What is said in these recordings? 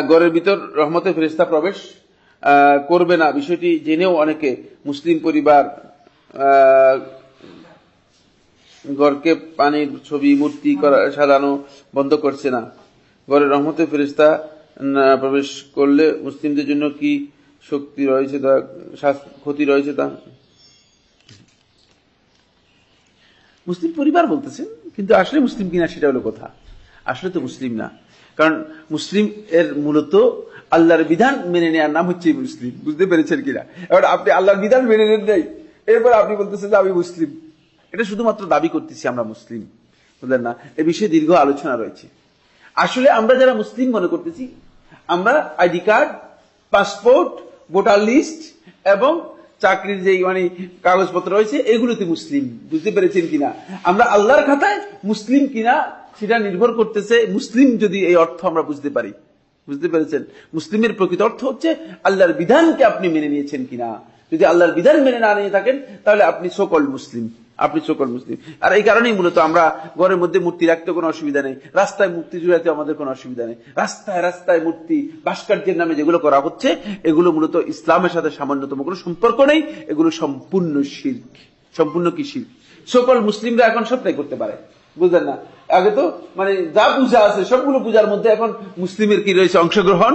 ঘরের ভিতর রহমতের ফেরেশতা প্রবেশ করবে না, বিষয়টি জেনেও অনেকে মুসলিম পরিবার ঘরকে পানির ছবি মূর্তি সাজানো বন্ধ করছে না। ঘরে রহমতের ফেরেশতা প্রবেশ করলে মুসলিমদের জন্য কি শক্তি রয়েছে, ক্ষতি রয়েছে? তা মুসলিম পরিবার বলতেছেন, কিন্তু আসলে মুসলিম কিনা সেটা হলো কথা। আসলে তো মুসলিম না, কারণ মুসলিম এর মূলত আল্লাহর বিধান মেনে নেওয়ার নাম হচ্ছে মুসলিম। বুঝতে পেরেছেন কিনা? এবার আপনি আল্লাহর বিধান মেনে নেন নাই, এরপর আপনি বলতেছেন যে আমি মুসলিম। এটা শুধুমাত্র দাবি করতেছি আমরা মুসলিম, বুঝলেন না? এ বিষয়ে দীর্ঘ আলোচনা রয়েছে। আসলে আমরা যারা মুসলিম মনে করতেছি, আমরা ID card, passport, voter list এবং চাকরির যে কাগজপত্র রয়েছে এগুলোতে মুসলিম। বুঝতে পেরেছেন কিনা? আমরা আল্লাহর খাতায় মুসলিম কিনা সেটা নির্ভর করতেছে মুসলিম যদি এই অর্থ আমরা বুঝতে পারি। বুঝতে পেরেছেন? মুসলিমের প্রকৃত অর্থ হচ্ছে আল্লাহর বিধানকে আপনি মেনে নিয়েছেন কিনা। যদি আল্লাহর বিধান মেনে না নিয়ে থাকেন তাহলে আপনি সকল মুসলিম, আপনি সকল মুসলিম। আর এই কারণেই মূলত আমরা ঘরের মধ্যে মূর্তি রাখতে কোনো অসুবিধা নেই, রাস্তায় মূর্তি জুড়াতে আমাদের কোনো অসুবিধা নেই। রাস্তায় রাস্তায় মূর্তি ভাস্কর্যের নামে যেগুলো করা হচ্ছে এগুলো মূলত ইসলামের সাথে সামান্যতম কোনো সম্পর্ক নেই, এগুলো সম্পূর্ণ শিরক। সম্পূর্ণ কি শিরক? সকল মুসলিমরা এখন সবটাই করতে পারে, বুঝলেন না? আগে তো যা পূজা আছে সবগুলো পূজার মধ্যে এখন মুসলিমের কি রয়েছে? অংশগ্রহণ,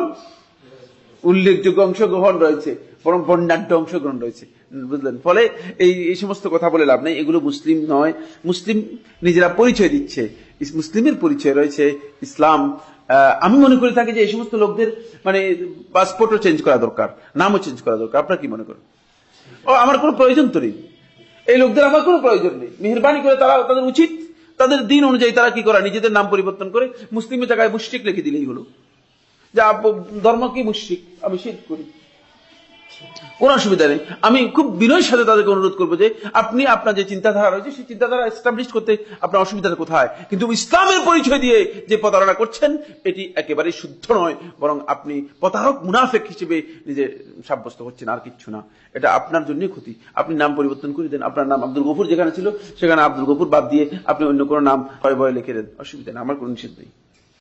উল্লেখযোগ্য অংশগ্রহণ রয়েছে, বরং বর্ণাঢ্য অংশগ্রহণ রয়েছে, বুঝলেন? ফলে এই সমস্ত কথা বলে লাভ নেই, এগুলো মুসলিম নয়। মুসলিম নিজেরা পরিচয় দিচ্ছে, মুসলিমের পরিচয় রয়েছে ইসলাম। আমি মনে করে থাকি যে এই সমস্ত লোকদের পাসপোর্টও চেঞ্জ করা দরকার, নামও চেঞ্জ করা দরকার। আপনার কি মনে করেন? আমার কোনো প্রয়োজন তো নেই, এই লোকদের আমার কোনো প্রয়োজন নেই। মেহরবানি করে তাদের উচিত তাদের দিন অনুযায়ী তারা কি করা, নিজেদের নাম পরিবর্তন করে মুসলিমের জায়গায় মুশরিক লিখে দিলেই হলো। যা ধর্ম কি মুশরিক, আমি শিরক করি, কোন অসুবিধা নেই। আমি খুব বিনয়ের সাথে তাদেরকে অনুরোধ করবো যে আপনি আপনার যে চিন্তাধারা রয়েছে সেই চিন্তাধারা এস্টাবলিশ করতে আপনার অসুবিধাটা কোথায়? কিন্তু ইসলামের পরিচয় দিয়ে যে প্রতারণা করছেন এটি একেবারেই শুদ্ধ নয়, বরং আপনি প্রতারক মুনাফিক হিসেবে নিজে সাব্যস্ত হচ্ছেন, আর কিচ্ছু না। এটা আপনার জন্য ক্ষতি। আপনি নাম পরিবর্তন করে দেন, আপনার নাম আব্দুল গফুর যেখানে ছিল সেখানে আব্দুল গফুর বাদ দিয়ে আপনি অন্য কোনো নাম ভয়ে ভয়ে লিখে দেন, অসুবিধা নেই, আমার কোনো নিষেধ নেই।